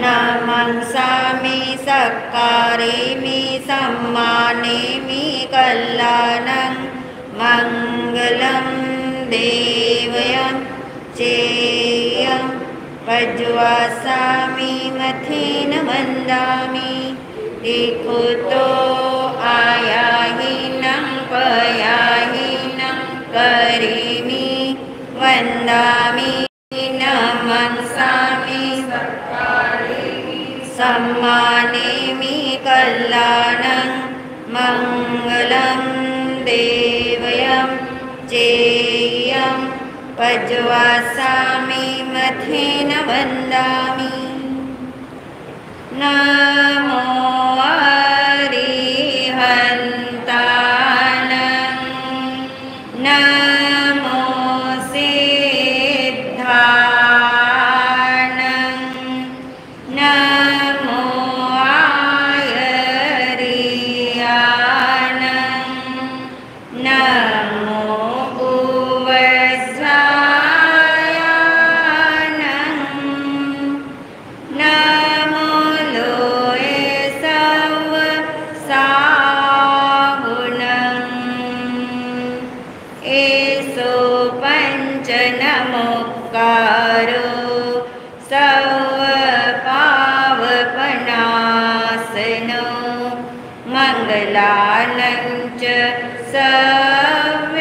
न मंसामि सक्कारेमि सम्मानेमि कल्याणं मङ्गलं देवयं चेयं पज्वासामि मथेन वन्दामि इकुतो आयाहीनं पयाहीनं करिमि वन्दामि न मंसामि सम्मानेमि कल्याणं मङ्गलं देवयं चेयं पज्वासामि मथेन वन्दामि नमो अरिहन्तानं नमो सिद्धानं नमो आयर्यानं नमो उवस्वायानं नमो लोये सव साहुनं एसो पंच नमोकारो सर्व पावपनासनो मंगलानं च सर्वेसिं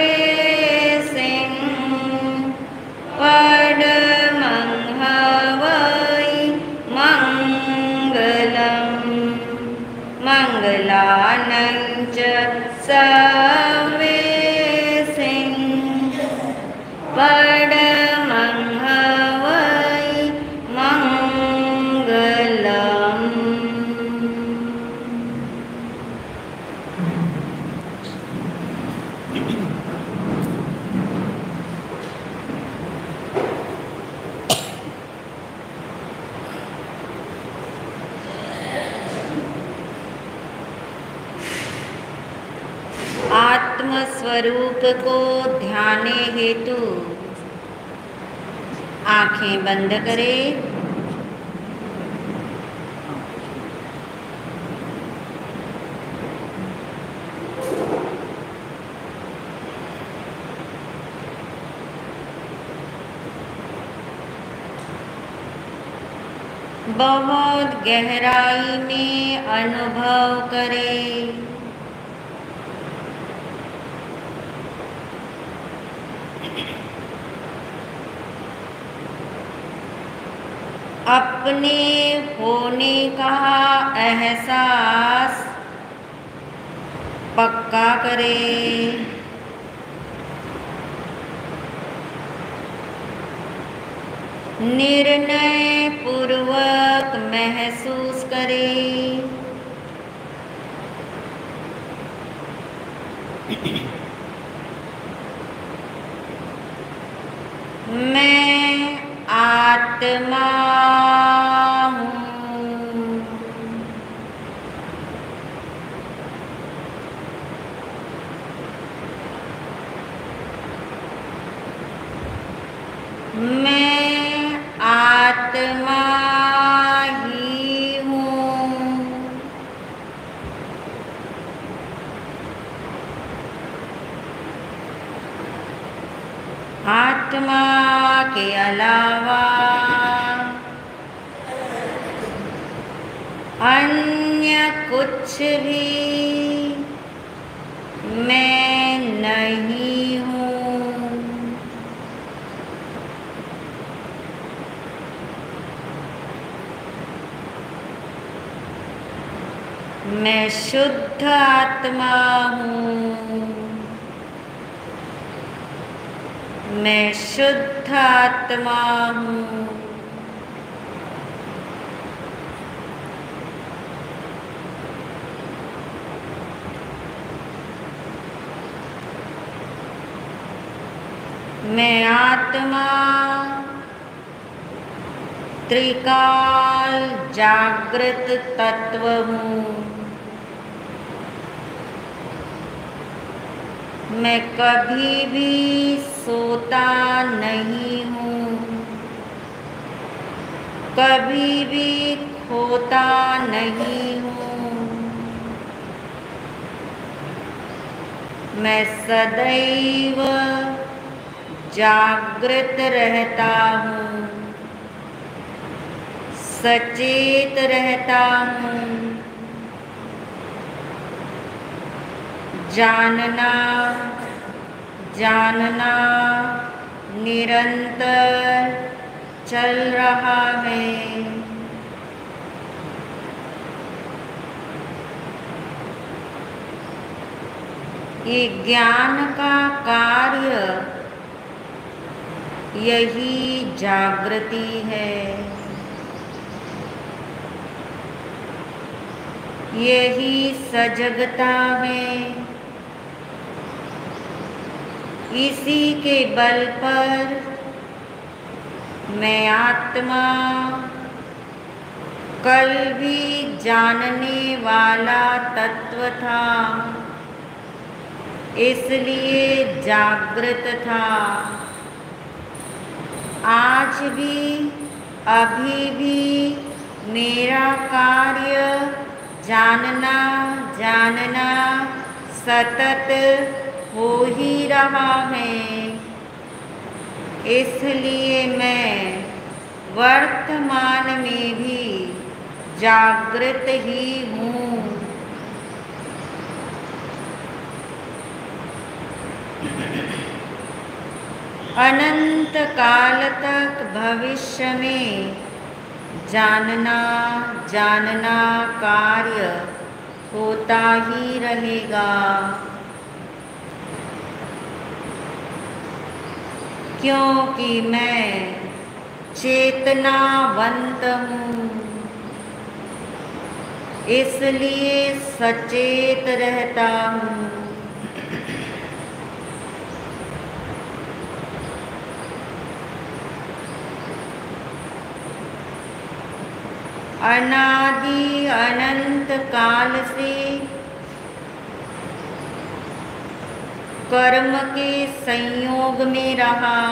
परमं हवै मङ्गलं मङ्गलानं च सर्वेसिं परमं हवै मङ्गलम्। आत्मस्वरूप को ध्याने हेतु आंखें बंद करें। बहुत गहराई में अनुभव करें। अपने होने का एहसास पक्का करें। निर्णय पूर्वक महसूस करें। मैं आत्मा हूँ। मैं आत्मा ही हूँ। आत्मा के अलावा अन्य कुछ भी मैं नहीं हूँ। मैं शुद्ध आत्मा हूँ। मैं शुद्ध आत्मा हूँ। मैं आत्मा त्रिकाल जागृत तत्व हूँ। मैं कभी भी सोता नहीं हूँ। कभी भी खोता नहीं हूँ। मैं सदैव जागृत रहता हूँ, सचेत रहता हूँ। जानना जानना निरंतर चल रहा है। ये ज्ञान का कार्य यही जागृति है, यही सजगता है। इसी के बल पर मैं आत्मा कल भी जानने वाला तत्व था, इसलिए जागृत था। आज भी अभी भी मेरा कार्य जानना जानना सतत हो ही रहा है। इसलिए मैं वर्तमान में भी जागृत ही हूँ। अनंत काल तक भविष्य में जानना जानना कार्य होता ही रहेगा, क्योंकि मैं चेतनावंत हूँ, इसलिए सचेत रहता हूँ। अनादि अनंत काल से कर्म के संयोग में रहा,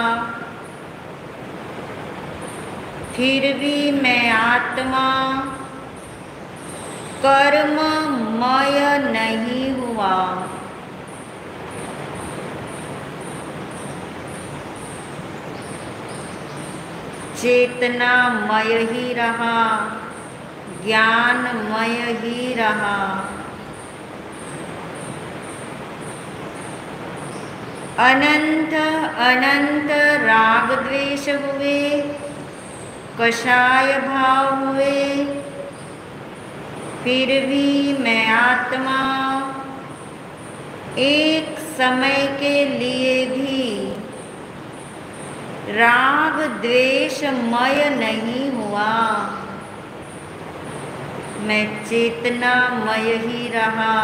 फिर भी मैं आत्मा कर्ममय नहीं हुआ। चेतनामय ही रहा, ज्ञानमय ही रहा। अनंत अनंत राग द्वेष हुए, कषाय भाव हुए, फिर भी मैं आत्मा एक समय के लिए भी राग द्वेषमय नहीं हुआ। मैं चेतनामय ही रहा,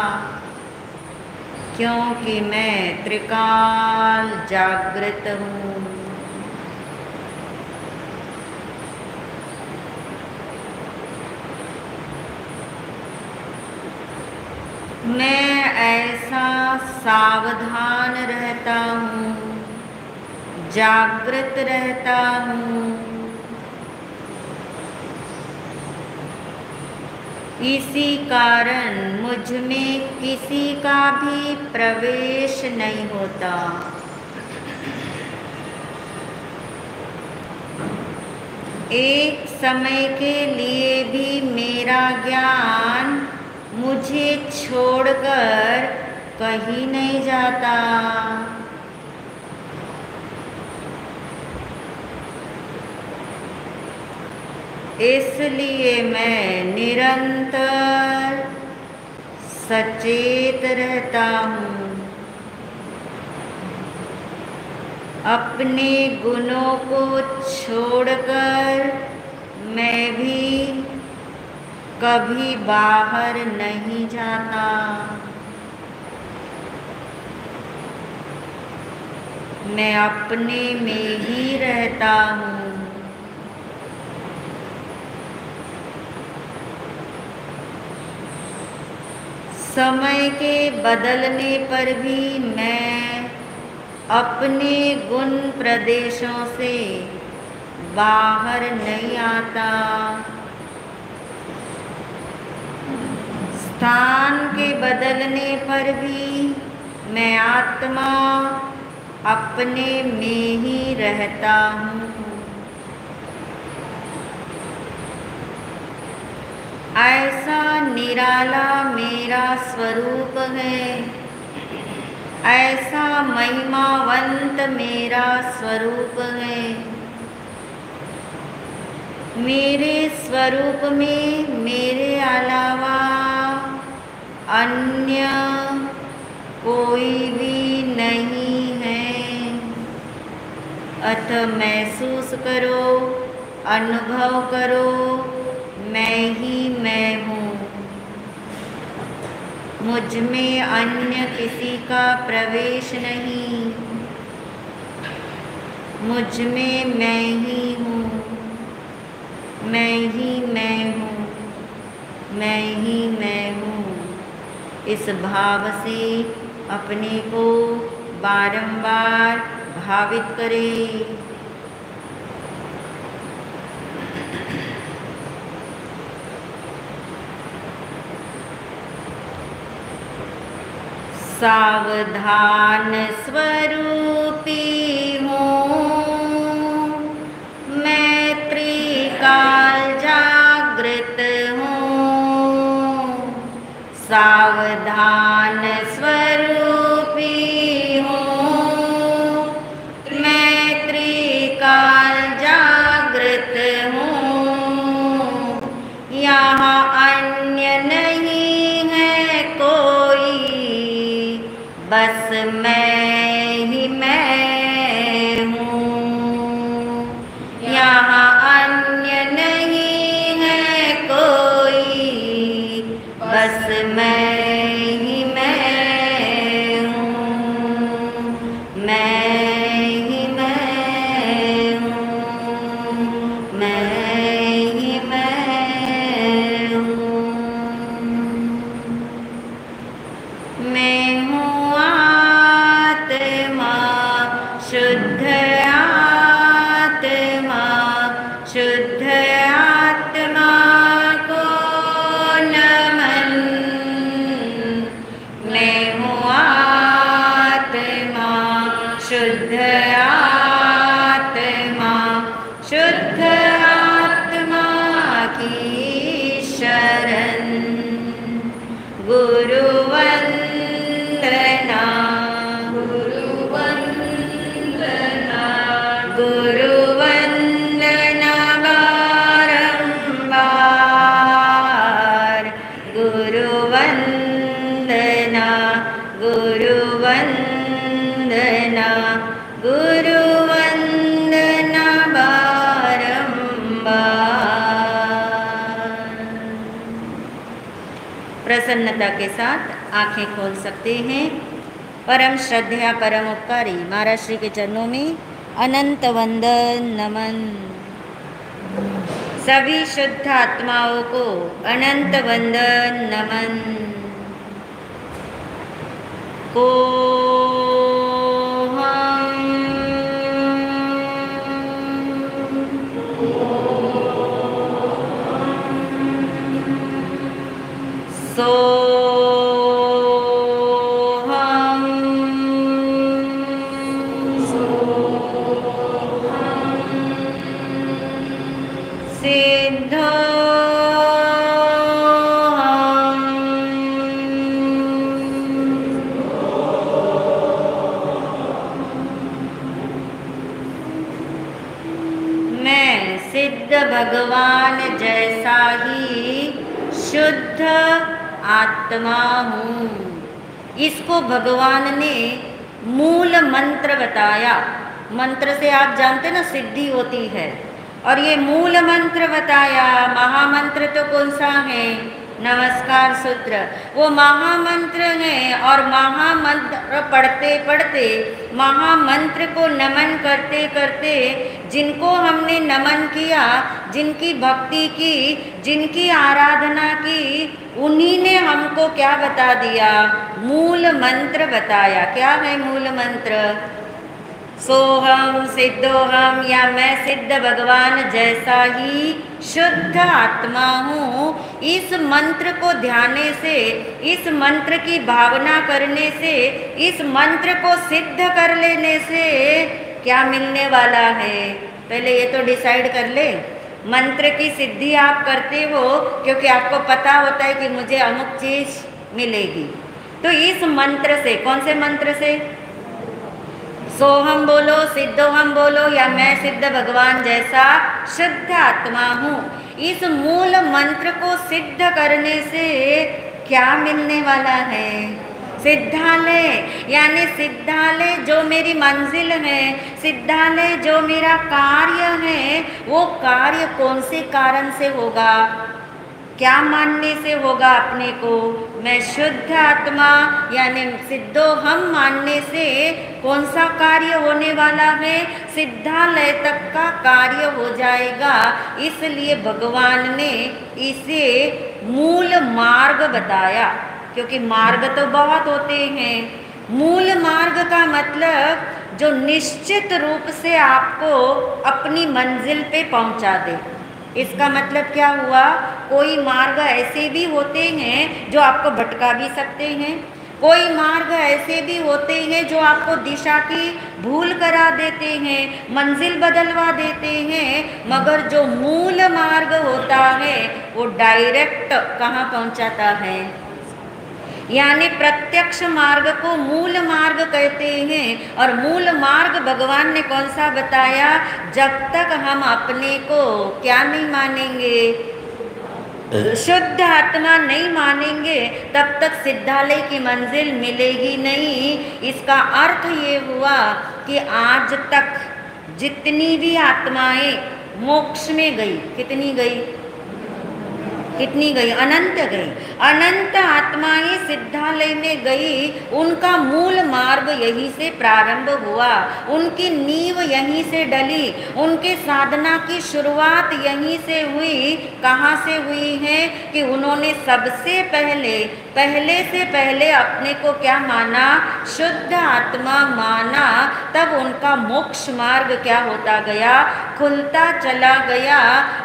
क्योंकि मैं त्रिकाल जागृत हूँ। मैं ऐसा सावधान रहता हूँ, जागृत रहता हूँ। इसी कारण मुझ में किसी का भी प्रवेश नहीं होता। एक समय के लिए भी मेरा ज्ञान मुझे छोड़कर कहीं नहीं जाता। इसलिए मैं निरंतर सचेत रहता हूँ। अपने गुणों को छोड़कर मैं भी कभी बाहर नहीं जाता। मैं अपने में ही रहता हूँ। समय के बदलने पर भी मैं अपने गुण प्रदेशों से बाहर नहीं आता। स्थान के बदलने पर भी मैं आत्मा अपने में ही रहता हूँ। ऐसा निराला मेरा स्वरूप है, ऐसा महिमावंत मेरा स्वरूप है। मेरे स्वरूप में मेरे अलावा अन्य कोई भी नहीं है। अतः महसूस करो, अनुभव करो, मैं ही मैं हूँ। मुझ में अन्य किसी का प्रवेश नहीं। मुझ में मैं ही हूँ, मैं ही मैं हूँ, मैं ही मैं हूँ। इस भाव से अपने को बारंबार भावित करें। सावधान स्वरूपी हूँ मैं, त्रिकाल जागृत हूँ। सावधान स्वरूपी हूँ मैं, त्रिकाल जागृत हूँ। यहाँ अन्य नहीं है कोई, बस मैं ही मैं हूँ। यहाँ अन्य नहीं है कोई, बस मैं ही मैं हूँ। मैं ही मैं हूँ, मैं ही मैं हूँ। मैं हूँ आत्मा, शुद्ध आत्मा, शुद्ध आत्मा को नमन। मैं हूँ आत्मा, शुद्ध आत्मा, शुद्ध आत्मा की शरण। गुरुवंदना, गुरुवंदना, गुरुवंदना बारंबार। गुरुवंदना, गुरुवंदना, गुरुवंदना बारंबार। प्रसन्नता के साथ आंखें खोल सकते हैं। परम श्रद्धा, परम उपकारी महाराज श्री के चरणों में अनंत वंदन नमन। सभी शुद्ध आत्माओं को अनंत वंदन नमन। को भगवान जैसा ही शुद्ध आत्मा हूँ। इसको भगवान ने मूल मंत्र बताया। मंत्र से आप जानते ना सिद्धि होती है, और ये मूल मंत्र बताया। महामंत्र तो कौन सा है? नमस्कार सूत्र, वो महामंत्र है। और महामंत्र पढ़ते पढ़ते, महामंत्र को नमन करते करते, जिनको हमने नमन किया, जिनकी भक्ति की, जिनकी आराधना की, उन्हीं ने हमको क्या बता दिया? मूल मंत्र बताया। क्या है मूल मंत्र? सोहम सिद्धोहम, या मैं सिद्ध भगवान जैसा ही शुद्ध आत्मा हूँ। इस मंत्र को ध्याने से, इस मंत्र की भावना करने से, इस मंत्र को सिद्ध कर लेने से क्या मिलने वाला है, पहले ये तो डिसाइड कर ले। मंत्र की सिद्धि आप करते हो क्योंकि आपको पता होता है कि मुझे अमुक चीज मिलेगी। तो इस मंत्र से, कौन से मंत्र से? सोहम बोलो, सिद्धोहम बोलो, या मैं सिद्ध भगवान जैसा शुद्ध आत्मा हूँ। इस मूल मंत्र को सिद्ध करने से क्या मिलने वाला है? सिद्धालय, यानी सिद्धालय जो मेरी मंजिल है, सिद्धालय जो मेरा कार्य है, वो कार्य कौन से कारण से होगा? क्या मानने से होगा अपने को? मैं शुद्ध आत्मा यानी सिद्धो हम मानने से कौन सा कार्य होने वाला है? सिद्धालय तक का कार्य हो जाएगा। इसलिए भगवान ने इसे मूल मार्ग बताया, क्योंकि मार्ग तो बहुत होते हैं। मूल मार्ग का मतलब जो निश्चित रूप से आपको अपनी मंजिल पे पहुंचा दे। इसका मतलब क्या हुआ? कोई मार्ग ऐसे भी होते हैं जो आपको भटका भी सकते हैं, कोई मार्ग ऐसे भी होते हैं जो आपको दिशा की भूल करा देते हैं, मंजिल बदलवा देते हैं। मगर जो मूल मार्ग होता है वो डायरेक्ट कहाँ पहुँचाता है? यानी प्रत्यक्ष मार्ग को मूल मार्ग कहते हैं। और मूल मार्ग भगवान ने कौन सा बताया? जब तक हम अपने को क्या नहीं मानेंगे, शुद्ध आत्मा नहीं मानेंगे, तब तक सिद्धालय की मंजिल मिलेगी नहीं। इसका अर्थ ये हुआ कि आज तक जितनी भी आत्माएं मोक्ष में गई, कितनी गई? कितनी गई? अनंत गई। अनंत आत्माएं सिद्धालय में गई। उनका मूल मार्ग यहीं से प्रारंभ हुआ, उनकी नींव यहीं से डली, उनके साधना की शुरुआत यहीं से हुई। कहाँ से हुई है? कि उन्होंने सबसे पहले से पहले अपने को क्या माना? शुद्ध आत्मा माना। तब उनका मोक्ष मार्ग क्या होता गया? खुलता चला गया।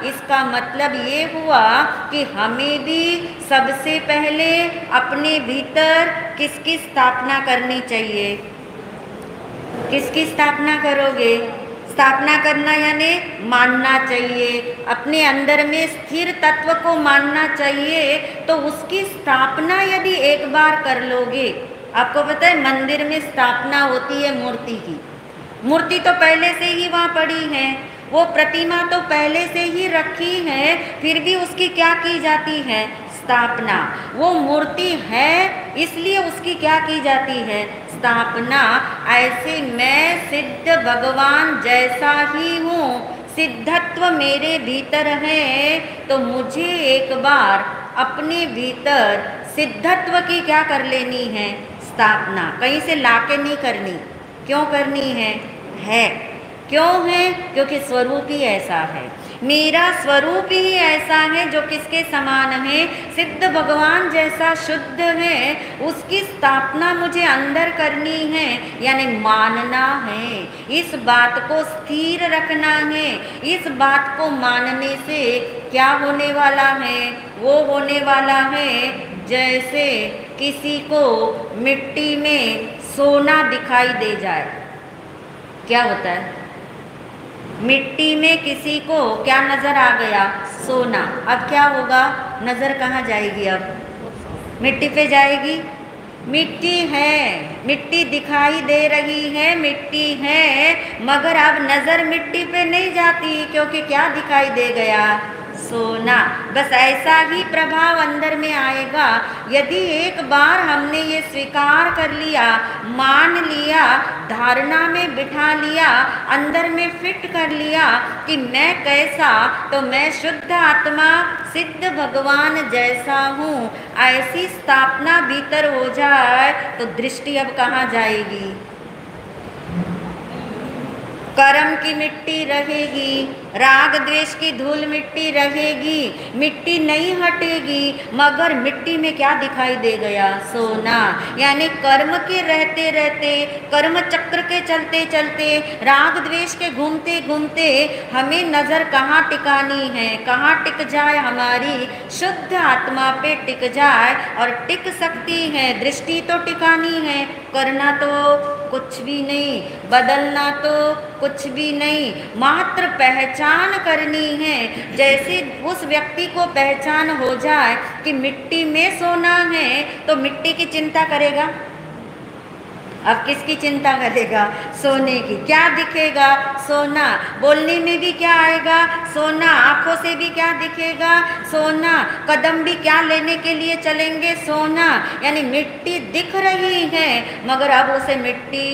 इसका मतलब ये हुआ कि हमें भी सबसे पहले अपने भीतर किसकी स्थापना करनी चाहिए? किसकी स्थापना करोगे? स्थापना करना यानी मानना चाहिए, अपने अंदर में स्थिर तत्व को मानना चाहिए। तो उसकी स्थापना यदि एक बार कर लोगे, आपको पता है मंदिर में स्थापना होती है मूर्ति की। मूर्ति तो पहले से ही वहाँ पड़ी है, वो प्रतिमा तो पहले से ही रखी है, फिर भी उसकी क्या की जाती है? स्थापना। वो मूर्ति है इसलिए उसकी क्या की जाती है? स्थापना। ऐसे मैं सिद्ध भगवान जैसा ही हूँ, सिद्धत्व मेरे भीतर है, तो मुझे एक बार अपने भीतर सिद्धत्व की क्या कर लेनी है? स्थापना। कहीं से लाके नहीं करनी। क्यों करनी है? क्यों है? क्योंकि स्वरूप ही ऐसा है, मेरा स्वरूप ही ऐसा है जो किसके समान है? सिद्ध भगवान जैसा शुद्ध है। उसकी स्थापना मुझे अंदर करनी है, यानी मानना है, इस बात को स्थिर रखना है। इस बात को मानने से क्या होने वाला है? वो होने वाला है जैसे किसी को मिट्टी में सोना दिखाई दे जाए। क्या होता है? मिट्टी में किसी को क्या नजर आ गया? सोना। अब क्या होगा? नजर कहाँ जाएगी? अब मिट्टी पे जाएगी। मिट्टी है, मिट्टी दिखाई दे रही है, मिट्टी है, मगर अब नजर मिट्टी पे नहीं जाती, क्योंकि क्या दिखाई दे गया? सोना। बस ऐसा ही प्रभाव अंदर में आएगा। यदि एक बार हमने ये स्वीकार कर लिया, मान लिया, धारणा में बिठा लिया, अंदर में फिट कर लिया कि मैं कैसा, तो मैं शुद्ध आत्मा सिद्ध भगवान जैसा हूँ, ऐसी स्थापना भीतर हो जाए तो दृष्टि अब कहाँ जाएगी? कर्म की मिट्टी रहेगी, राग द्वेष की धूल मिट्टी रहेगी, मिट्टी नहीं हटेगी, मगर मिट्टी में क्या दिखाई दे गया? सोना। यानी कर्म के रहते रहते, कर्म चक्र चक्र के चलते चलते, राग द्वेष के घूमते घूमते हमें नजर कहाँ टिकानी है, कहाँ टिक जाए, हमारी शुद्ध आत्मा पे टिक जाए। और टिक सकती है, दृष्टि तो टिकानी है, करना तो कुछ भी नहीं, बदलना तो कुछ भी नहीं, मात्र पहचान करनी है। जैसे उस व्यक्ति को पहचान हो जाए कि मिट्टी में सोना है, तो मिट्टी की चिंता करेगा। अब किसकी चिंता करेगा? सोने की। क्या दिखेगा? सोना। बोलने में भी क्या आएगा? सोना। आंखों से भी क्या दिखेगा? सोना। कदम भी क्या लेने के लिए चलेंगे? सोना। यानी मिट्टी दिख रही है, मगर अब उसे मिट्टी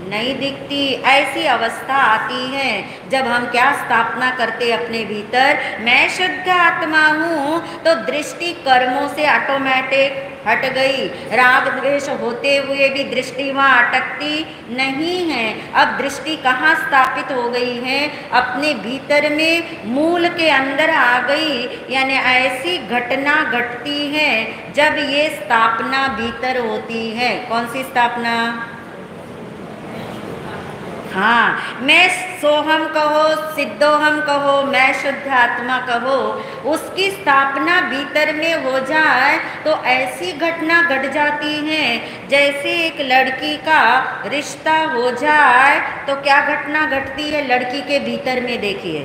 नहीं दिखती। ऐसी अवस्था आती है जब हम क्या स्थापना करते अपने भीतर, मैं शुद्ध आत्मा हूँ, तो दृष्टि कर्मों से ऑटोमेटिक हट गई। राग द्वेष होते हुए भी दृष्टि वहाँ अटकती नहीं है। अब दृष्टि कहाँ स्थापित हो गई है? अपने भीतर में, मूल के अंदर आ गई। यानी ऐसी घटना घटती है जब ये स्थापना भीतर होती है। कौन सी स्थापना? हाँ, मैं सोहम कहो, सिद्धोहम कहो, मैं शुद्ध आत्मा कहो, उसकी स्थापना भीतर में हो जाए तो ऐसी घटना घट जाती है जैसे एक लड़की का रिश्ता हो जाए तो क्या घटना घटती है लड़की के भीतर में? देखिए,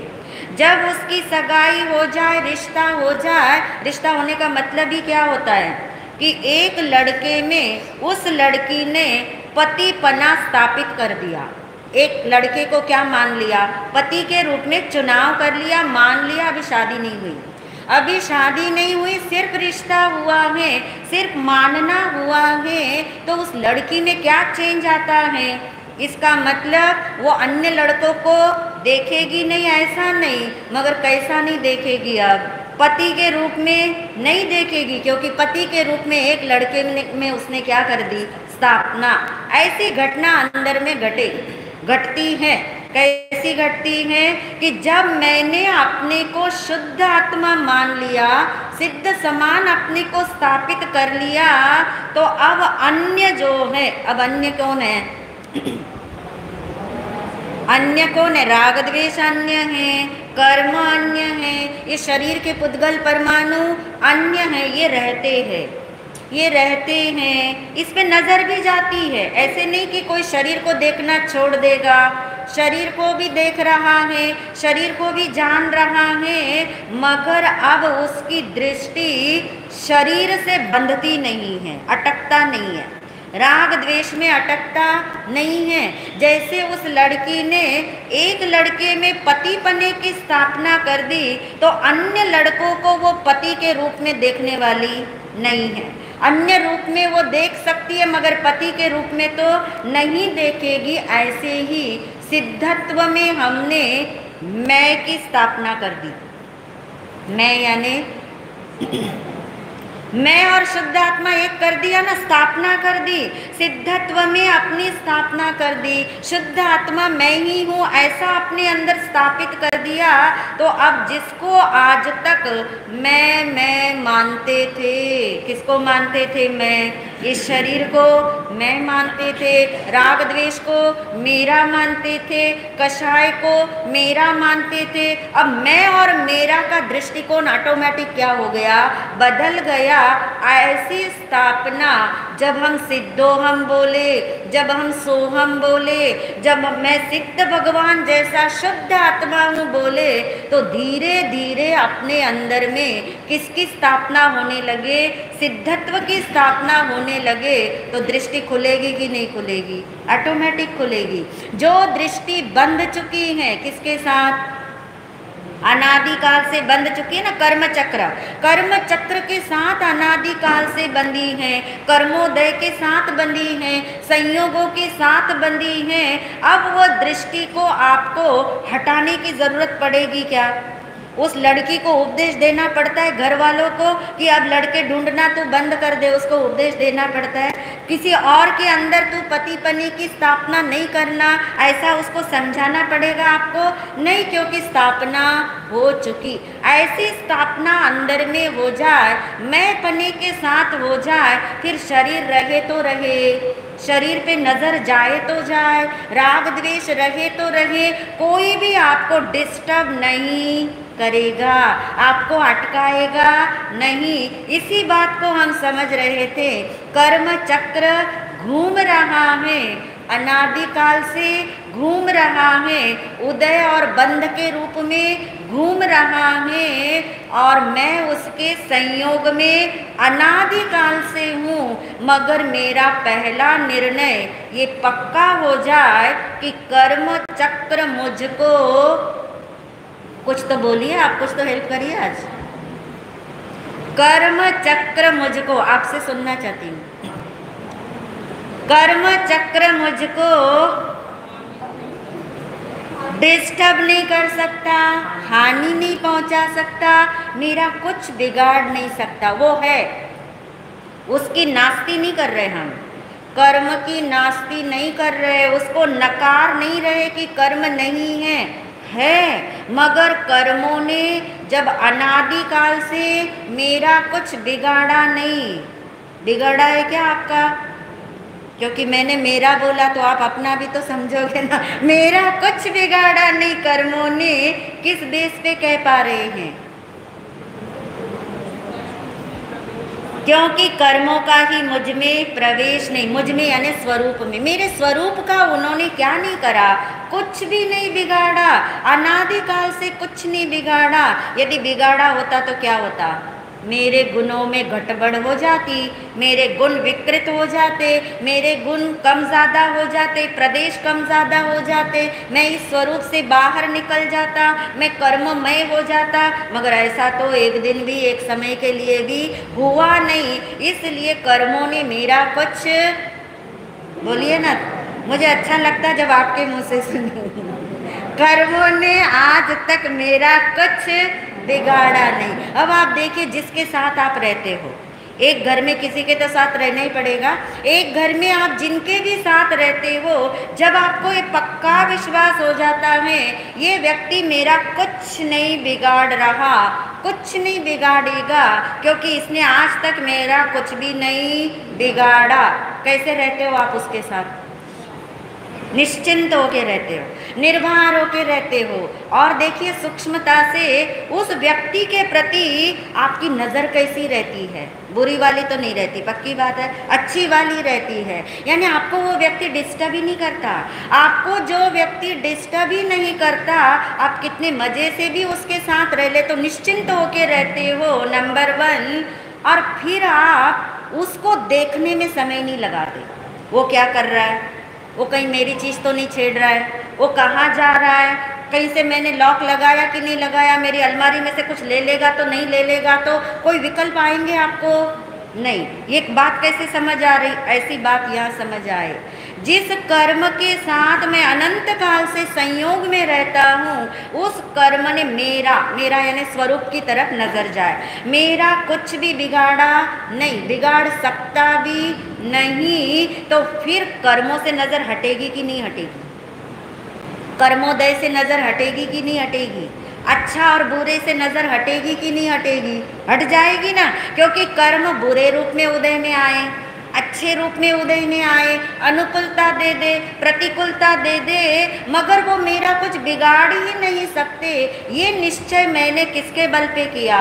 जब उसकी सगाई हो जाए, रिश्ता हो जाए, रिश्ता होने का मतलब ही क्या होता है कि एक लड़के में उस लड़की ने पतिपना स्थापित कर दिया। एक लड़के को क्या मान लिया? पति के रूप में चुनाव कर लिया, मान लिया। अभी शादी नहीं हुई, अभी शादी नहीं हुई, सिर्फ रिश्ता हुआ है, सिर्फ मानना हुआ है, तो उस लड़की में क्या चेंज आता है? इसका मतलब वो अन्य लड़कों को देखेगी नहीं, ऐसा नहीं, मगर कैसा नहीं देखेगी? अब पति के रूप में नहीं देखेगी, क्योंकि पति के रूप में एक लड़के में उसने क्या कर दी? स्थापना। ऐसी घटना अंदर में घटती है। कैसी घटती है कि जब मैंने अपने को शुद्ध आत्मा मान लिया, सिद्ध समान अपने को स्थापित कर लिया, तो अब अन्य जो है, अब अन्य कौन है? अन्य कौन है? राग द्वेष अन्य है, कर्म अन्य है, ये शरीर के पुद्गल परमाणु अन्य है। ये रहते हैं, ये रहते हैं, इस पे नजर भी जाती है। ऐसे नहीं कि कोई शरीर को देखना छोड़ देगा, शरीर को भी देख रहा है, शरीर को भी जान रहा है, मगर अब उसकी दृष्टि शरीर से बंधती नहीं है, अटकता नहीं है, राग द्वेष में अटकता नहीं है। जैसे उस लड़की ने एक लड़के में पति पने की स्थापना कर दी, तो अन्य लड़कों को वो पति के रूप में देखने वाली नहीं है। अन्य रूप में वो देख सकती है, मगर पति के रूप में तो नहीं देखेगी। ऐसे ही सिद्धत्व में हमने मैं की स्थापना कर दी। मैं यानी मैं और शुद्ध आत्मा एक कर दिया ना, स्थापना कर दी। सिद्धत्व में अपनी स्थापना कर दी, शुद्ध आत्मा मैं ही हूँ ऐसा अपने अंदर स्थापित कर दिया। तो अब जिसको आज तक मैं मानते थे, किसको मानते थे? मैं, इस शरीर को मैं मानते थे, राग द्वेष को मेरा मानते थे, कषाय को मेरा मानते थे। अब मैं और मेरा का दृष्टिकोण ऑटोमेटिक क्या हो गया? बदल गया। ऐसी स्थापना जब हम सिद्धोहम बोले, जब हम सोहम बोले, जब मैं सिद्ध भगवान जैसा शुद्ध आत्मा हूँ बोले, तो धीरे धीरे अपने अंदर में किसकी स्थापना होने लगे? सिद्धत्व की स्थापना होने लगे। तो दृष्टि खुलेगी कि नहीं खुलेगी? ऑटोमेटिक खुलेगी। जो दृष्टि बंध चुकी है किसके साथ? अनादिकाल से बंध चुकी है ना, कर्म चक्र। कर्म चक्र के साथ अनादिकाल से बंधी है, कर्मोदय के साथ बंधी है, संयोगों के साथ बंधी है। अब वो दृष्टि को आपको हटाने की जरूरत पड़ेगी क्या? उस लड़की को उपदेश देना पड़ता है घर वालों को कि अब लड़के ढूंढना तू बंद कर दे, उसको उपदेश देना पड़ता है। किसी और के अंदर तू पति पत्नी की स्थापना नहीं करना, ऐसा उसको समझाना पड़ेगा आपको? नहीं, क्योंकि स्थापना हो चुकी। ऐसी स्थापना अंदर में हो जाए, मैं पने के साथ हो जाए, फिर शरीर रहे तो रहे, शरीर पे नजर जाए तो जाए, राग द्वेष रहे तो रहे, कोई भी आपको डिस्टर्ब नहीं करेगा, आपको अटकाएगा नहीं। इसी बात को हम समझ रहे थे। कर्म चक्र घूम रहा है, अनादिकाल से घूम रहा है, उदय और बंध के रूप में घूम रहा है, और मैं उसके संयोग में अनादिकाल से हूँ। मगर मेरा पहला निर्णय ये पक्का हो जाए कि कर्म चक्र मुझको, कुछ तो बोलिए आप, कुछ तो हेल्प करिए आज। कर्म चक्र मुझको, आपसे सुनना चाहती हूँ। कर्म चक्र मुझको डिस्टर्ब नहीं कर सकता, हानि नहीं पहुंचा सकता, मेरा कुछ बिगाड़ नहीं सकता। वो है, उसकी नास्ती नहीं कर रहे हम, कर्म की नास्ती नहीं कर रहे, उसको नकार नहीं रहे कि कर्म नहीं है, मगर कर्मों ने जब अनादिकाल से मेरा कुछ बिगाड़ा नहीं। बिगड़ा है क्या आपका? क्योंकि मैंने मेरा बोला तो आप अपना भी तो समझोगे ना। मेरा कुछ बिगाड़ा नहीं कर्मों ने, किस बेस पे कह पा रहे हैं? क्योंकि कर्मों का ही मुझ में प्रवेश नहीं, मुझ में यानी स्वरूप में, मेरे स्वरूप का उन्होंने क्या नहीं करा, कुछ भी नहीं बिगाड़ा, अनादिकाल से कुछ नहीं बिगाड़ा। यदि बिगाड़ा होता तो क्या होता? मेरे गुणों में गड़बड़ हो जाती, मेरे गुण विकृत हो जाते, मेरे गुण कम ज़्यादा हो जाते, प्रदेश कम ज़्यादा हो जाते, मैं इस स्वरूप से बाहर निकल जाता, मैं कर्ममय हो जाता। मगर ऐसा तो एक दिन भी, एक समय के लिए भी हुआ नहीं। इसलिए कर्मों ने मेरा कुछ, बोलिए ना, मुझे अच्छा लगता जब आपके मुँह से सुनी। कर्मों ने आज तक मेरा कुछ बिगाड़ा नहीं। अब आप देखिए, जिसके साथ आप रहते हो, एक घर में किसी के तो साथ रहना ही पड़ेगा, एक घर में आप जिनके भी साथ रहते हो, जब आपको ये पक्का विश्वास हो जाता है ये व्यक्ति मेरा कुछ नहीं बिगाड़ रहा, कुछ नहीं बिगाड़ेगा, क्योंकि इसने आज तक मेरा कुछ भी नहीं बिगाड़ा। कैसे रहते हो आप उसके साथ? निश्चिंत होके रहते हो, निर्भर होके रहते हो। और देखिए सूक्ष्मता से उस व्यक्ति के प्रति आपकी नज़र कैसी रहती है, बुरी वाली तो नहीं रहती, पक्की बात है, अच्छी वाली रहती है। यानी आपको वो व्यक्ति डिस्टर्ब ही नहीं करता। आपको जो व्यक्ति डिस्टर्ब ही नहीं करता, आप कितने मज़े से भी उसके साथ रह ले तो निश्चिंत होके रहते हो, नंबर 1। और फिर आप उसको देखने में समय नहीं लगाते, वो क्या कर रहा है, वो कहीं मेरी चीज़ तो नहीं छेड़ रहा है, वो कहाँ जा रहा है, कहीं से मैंने लॉक लगाया कि नहीं लगाया, मेरी अलमारी में से कुछ ले लेगा तो नहीं ले लेगा, तो कोई विकल्प आएंगे आपको? नहीं। ये बात कैसे समझ आ रही? ऐसी बात यहाँ समझ आए, जिस कर्म के साथ मैं अनंत काल से संयोग में रहता हूँ, उस कर्म ने मेरा यानी स्वरूप की तरफ नजर जाए, मेरा कुछ भी बिगाड़ा नहीं, बिगाड़ सकता भी नहीं। तो फिर कर्मों से नजर हटेगी कि नहीं हटेगी? कर्मोदय से नजर हटेगी कि नहीं हटेगी? अच्छा और बुरे से नजर हटेगी कि नहीं हटेगी? हट जाएगी ना, क्योंकि कर्म बुरे रूप में उदय में आए, अच्छे रूप में उदय में आए, अनुकूलता दे दे, प्रतिकूलता दे दे, मगर वो मेरा कुछ बिगाड़ ही नहीं सकते। ये निश्चय मैंने किसके बल पे किया?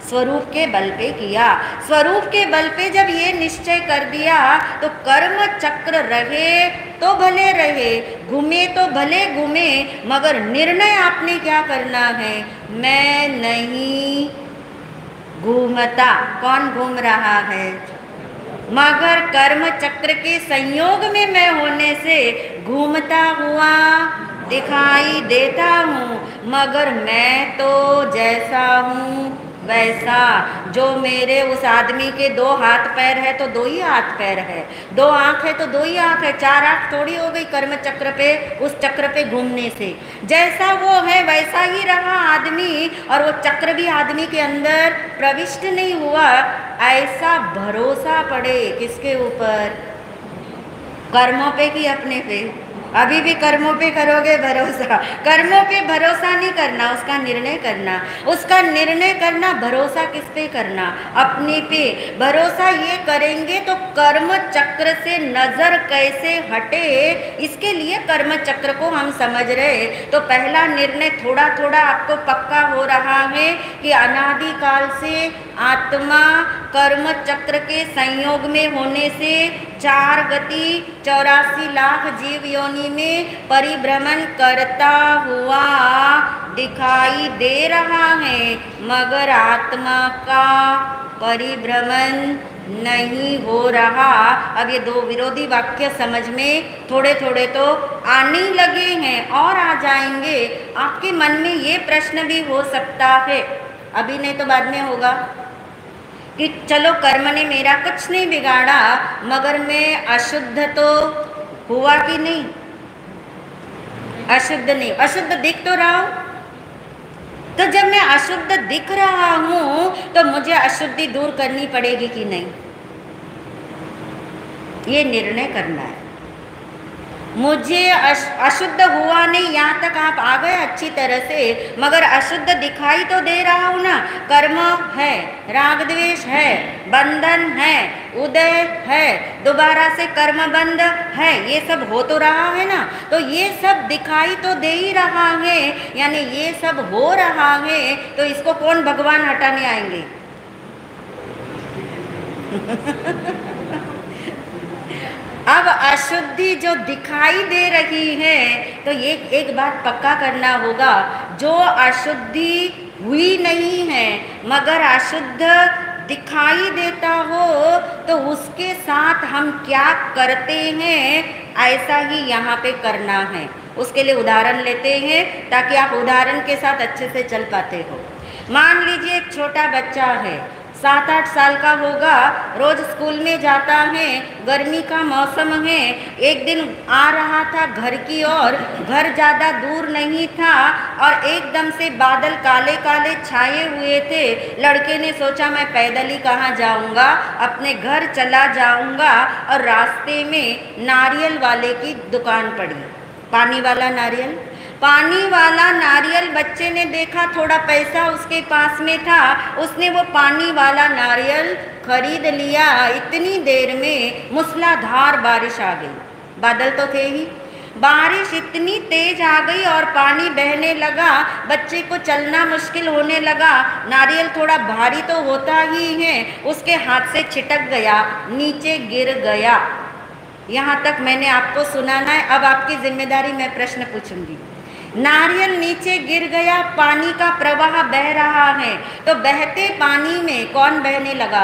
स्वरूप के बल पे किया। स्वरूप के बल पे जब ये निश्चय कर दिया तो कर्म चक्र रहे तो भले रहे, घूमे तो भले घूमे, मगर निर्णय आपने क्या करना है? मैं नहीं घूमता। कौन घूम रहा है? मगर कर्म चक्र के संयोग में मैं होने से घूमता हुआ दिखाई देता हूँ, मगर मैं तो जैसा हूँ वैसा। जो मेरे उस आदमी के 2 हाथ पैर है तो 2 ही हाथ पैर है, 2 आँख है तो 2 ही आँख है, 4 आँख थोड़ी हो गई कर्म चक्र पे, उस चक्र पे घूमने से। जैसा वो है वैसा ही रहा आदमी, और वो चक्र भी आदमी के अंदर प्रविष्ट नहीं हुआ। ऐसा भरोसा पड़े किसके ऊपर? कर्मों पे कि अपने पे? अभी भी कर्मों पे करोगे भरोसा? कर्मों पे भरोसा नहीं करना, उसका निर्णय करना, उसका निर्णय करना। भरोसा किस पे करना? अपने पे। भरोसा ये करेंगे तो कर्म चक्र चक्र से नजर कैसे हटे, इसके लिए कर्म चक्र को हम समझ रहे। तो पहला निर्णय थोड़ा थोड़ा आपको पक्का हो रहा है कि अनादि काल से आत्मा कर्म चक्र के संयोग में होने से 4 गति 84 लाख जीव योनि में परिभ्रमण करता हुआ दिखाई दे रहा है, मगर आत्मा का परिभ्रमण नहीं हो रहा। अब ये दो विरोधी वाक्य समझ में थोड़े थोड़े तो आने लगे हैं और आ जाएंगे। आपके मन में ये प्रश्न भी हो सकता है, अभी नहीं तो बाद में होगा, कि चलो कर्म ने मेरा कुछ नहीं बिगाड़ा, मगर मैं अशुद्ध तो हुआ कि नहीं? अशुद्ध नहीं, अशुद्ध दिख तो रहा हूं। तो जब मैं अशुद्ध दिख रहा हूं तो मुझे अशुद्धि दूर करनी पड़ेगी कि नहीं? ये निर्णय करना है। मुझे अशुद्ध हुआ नहीं, यहाँ तक आप आ गए अच्छी तरह से, मगर अशुद्ध दिखाई तो दे रहा हूँ ना। कर्म है, राग द्वेष है, बंधन है, उदय है, दोबारा से कर्म बंध है, ये सब हो तो रहा है ना। तो ये सब दिखाई तो दे ही रहा है, यानी ये सब हो रहा है, तो इसको कौन भगवान हटाने आएंगे? अब अशुद्धि जो दिखाई दे रही है, तो ये एक बात पक्का करना होगा, जो अशुद्धि हुई नहीं है मगर अशुद्ध दिखाई देता हो, तो उसके साथ हम क्या करते हैं, ऐसा ही यहाँ पे करना है। उसके लिए उदाहरण लेते हैं ताकि आप उदाहरण के साथ अच्छे से चल पाते हो। मान लीजिए एक छोटा बच्चा है, 7-8 साल का होगा, रोज स्कूल में जाता है, गर्मी का मौसम है। एक दिन आ रहा था घर की ओर, घर ज़्यादा दूर नहीं था और एकदम से बादल काले काले छाए हुए थे। लड़के ने सोचा मैं पैदल ही कहाँ जाऊँगा, अपने घर चला जाऊँगा, और रास्ते में नारियल वाले की दुकान पड़ी, पानी वाला नारियल। पानी वाला नारियल बच्चे ने देखा, थोड़ा पैसा उसके पास में था, उसने वो पानी वाला नारियल खरीद लिया। इतनी देर में मूसलाधार बारिश आ गई, बादल तो थे ही, बारिश इतनी तेज आ गई और पानी बहने लगा, बच्चे को चलना मुश्किल होने लगा। नारियल थोड़ा भारी तो होता ही है, उसके हाथ से छिटक गया, नीचे गिर गया। यहाँ तक मैंने आपको सुनाना है, अब आपकी जिम्मेदारी, मैं प्रश्न पूछूंगी। नारियल नीचे गिर गया, पानी का प्रवाह बह रहा है, तो बहते पानी में कौन बहने लगा?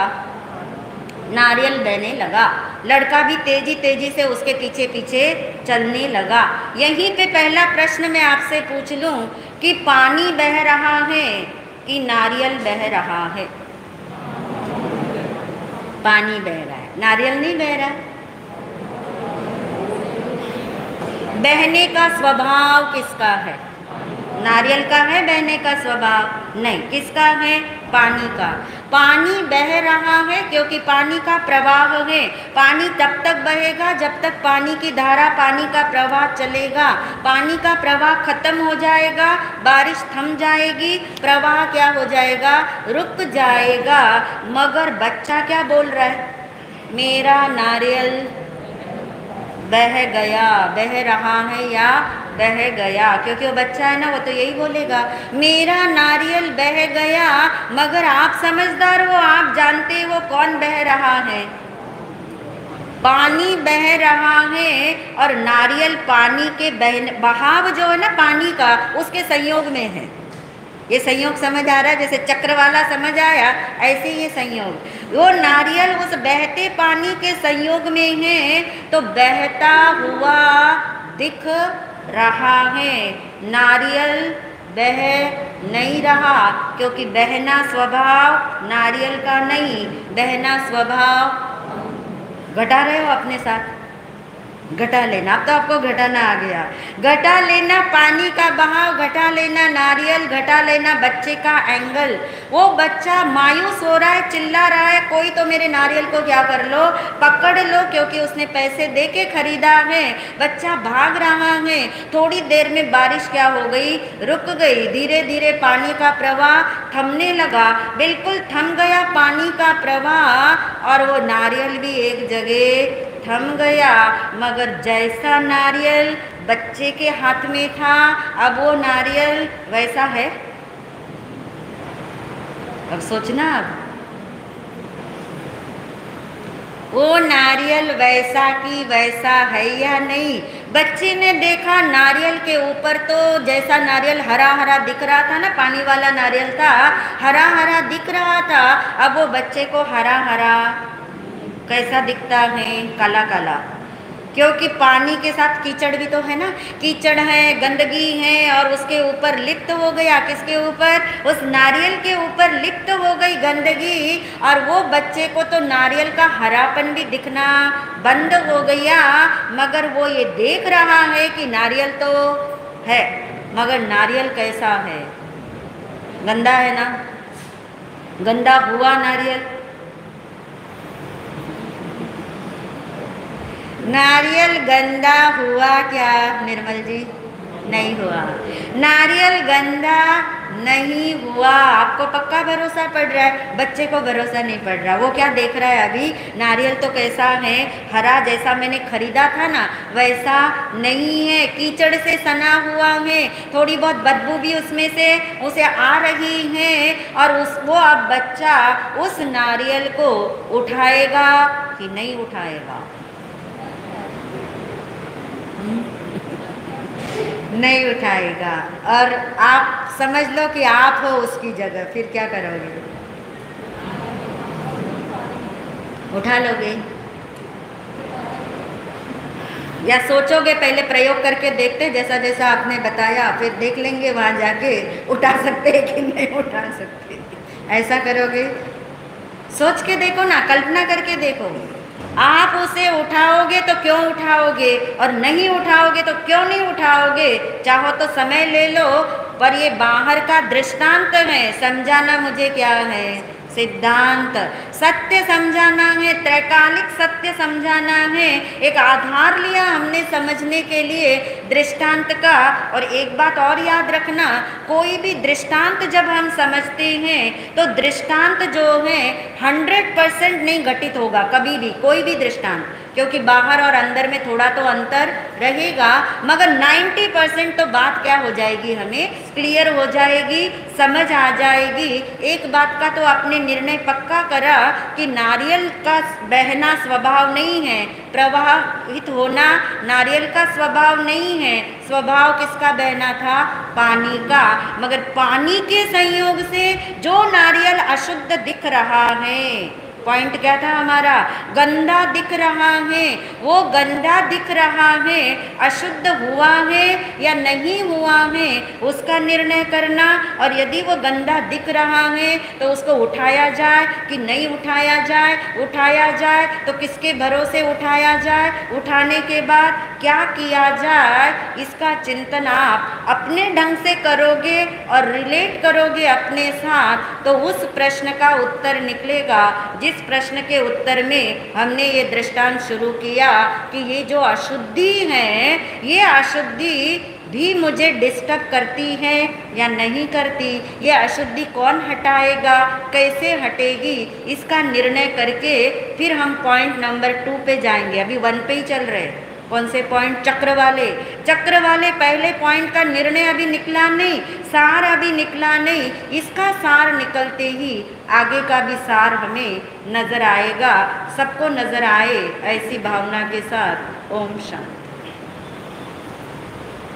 नारियल बहने लगा। लड़का भी तेजी तेजी से उसके पीछे पीछे चलने लगा। यहीं पे पहला प्रश्न मैं आपसे पूछ लूं कि पानी बह रहा है कि नारियल बह रहा है? पानी बह रहा है, नारियल नहीं बह रहा है। बहने का स्वभाव किसका है? नारियल का है बहने का स्वभाव? नहीं, किसका है? पानी का। पानी बह रहा है क्योंकि पानी का प्रवाह है। पानी तब तक बहेगा जब तक पानी की धारा, पानी का प्रवाह चलेगा। पानी का प्रवाह खत्म हो जाएगा, बारिश थम जाएगी, प्रवाह क्या हो जाएगा? रुक जाएगा। मगर बच्चा क्या बोल रहा है? मेरा नारियल बह गया, बह रहा है या बह गया? क्योंकि वो बच्चा है ना, वो तो यही बोलेगा, मेरा नारियल बह गया। मगर आप समझदार हो, आप जानते हो कौन बह रहा है? पानी बह रहा है, और नारियल पानी के बहाव जो है ना पानी का, उसके संयोग में है। ये संयोग समझ आ रहा है? जैसे चक्र वाला समझ आया, ऐसे ये संयोग। वो नारियल उस बहते पानी के संयोग में है, तो बहता हुआ दिख रहा है। नारियल बह नहीं रहा, क्योंकि बहना स्वभाव नारियल का नहीं। बहना स्वभाव घटा रहे हो अपने साथ, घटा लेना। अब तो आपको घटाना आ गया। घटा लेना पानी का बहाव, घटा लेना नारियल, घटा लेना बच्चे का एंगल। वो बच्चा मायूस हो रहा है, चिल्ला रहा है, कोई तो मेरे नारियल को क्या कर लो, पकड़ लो, क्योंकि उसने पैसे दे के खरीदा है। बच्चा भाग रहा है। थोड़ी देर में बारिश क्या हो गई? रुक गई। धीरे धीरे पानी का प्रवाह थमने लगा। बिल्कुल थम गया पानी का प्रवाह, और वो नारियल भी एक जगह थम गया, मगर जैसा नारियल बच्चे के हाथ में था, अब वो नारियल वैसा है। अब सोचना, अब वो नारियल वैसा की वैसा है या नहीं। बच्चे ने देखा नारियल के ऊपर तो जैसा नारियल हरा हरा दिख रहा था ना, पानी वाला नारियल था, हरा हरा दिख रहा था। अब वो बच्चे को हरा हरा कैसा दिखता है? काला काला, क्योंकि पानी के साथ कीचड़ भी तो है ना, कीचड़ है, गंदगी है, और उसके ऊपर लिप्त हो गया, किसके ऊपर? उस नारियल के ऊपर लिप्त हो गई गंदगी, और वो बच्चे को तो नारियल का हरापन भी दिखना बंद हो गया। मगर वो ये देख रहा है कि नारियल तो है, मगर नारियल कैसा है? गंदा है ना, गंदा हुआ नारियल। नारियल गंदा हुआ क्या निर्मल जी? नहीं हुआ। नारियल गंदा नहीं हुआ। आपको पक्का भरोसा पड़ रहा है, बच्चे को भरोसा नहीं पड़ रहा। वो क्या देख रहा है अभी? नारियल तो कैसा है? हरा, जैसा मैंने खरीदा था ना वैसा नहीं है, कीचड़ से सना हुआ है, थोड़ी बहुत बदबू भी उसमें से उसे आ रही है। और वो अब बच्चा उस नारियल को उठाएगा कि नहीं उठाएगा? नहीं उठाएगा। और आप समझ लो कि आप हो उसकी जगह, फिर क्या करोगे? उठा लोगे या सोचोगे? पहले प्रयोग करके देखते, जैसा जैसा आपने बताया, फिर देख लेंगे वहाँ जाके उठा सकते हैं कि नहीं उठा सकते। ऐसा करोगे? सोच के देखो ना, कल्पना करके देखो। आप उसे उठाओगे तो क्यों उठाओगे, और नहीं उठाओगे तो क्यों नहीं उठाओगे? चाहो तो समय ले लो, पर ये बाहर का दृष्टांत है, समझाना मुझे क्या है? सिद्धांत, सत्य समझाना है, त्रैकालिक सत्य समझाना है। एक आधार लिया हमने समझने के लिए दृष्टांत का। और एक बात और याद रखना, कोई भी दृष्टांत जब हम समझते हैं तो दृष्टांत जो है 100% नहीं घटित होगा कभी भी, कोई भी दृष्टांत, क्योंकि बाहर और अंदर में थोड़ा तो अंतर रहेगा, मगर 90% तो बात क्या हो जाएगी, हमें क्लियर हो जाएगी, समझ आ जाएगी। एक बात का तो आपने निर्णय पक्का करा कि नारियल का बहना स्वभाव नहीं है, प्रवाहित होना नारियल का स्वभाव नहीं है। स्वभाव किसका बहना था? पानी का। मगर पानी के संयोग से जो नारियल अशुद्ध दिख रहा है, पॉइंट क्या था हमारा? गंदा दिख रहा है, वो गंदा दिख रहा है, अशुद्ध हुआ है या नहीं हुआ है उसका निर्णय करना। और यदि वो गंदा दिख रहा है तो उसको उठाया जाए कि नहीं उठाया जाए, उठाया जाए तो किसके भरोसे उठाया जाए, उठाने के बाद क्या किया जाए, इसका चिंतन आप अपने ढंग से करोगे और रिलेट करोगे अपने साथ, तो उस प्रश्न का उत्तर निकलेगा जिस प्रश्न के उत्तर में हमने ये दृष्टांत शुरू किया कि ये जो अशुद्धि है, ये अशुद्धि भी मुझे डिस्टर्ब करती है या नहीं करती, ये अशुद्धि कौन हटाएगा, कैसे हटेगी, इसका निर्णय करके फिर हम पॉइंट नंबर 2 पे जाएंगे। अभी 1 पे ही चल रहे हैं। कौन से पॉइंट? चक्र वाले पहले पॉइंट का निर्णय अभी निकला नहीं, सार अभी निकला नहीं। इसका सार निकलते ही आगे का भी सार हमें नजर आएगा, सबको नजर आए, ऐसी भावना के साथ। ओम शांति।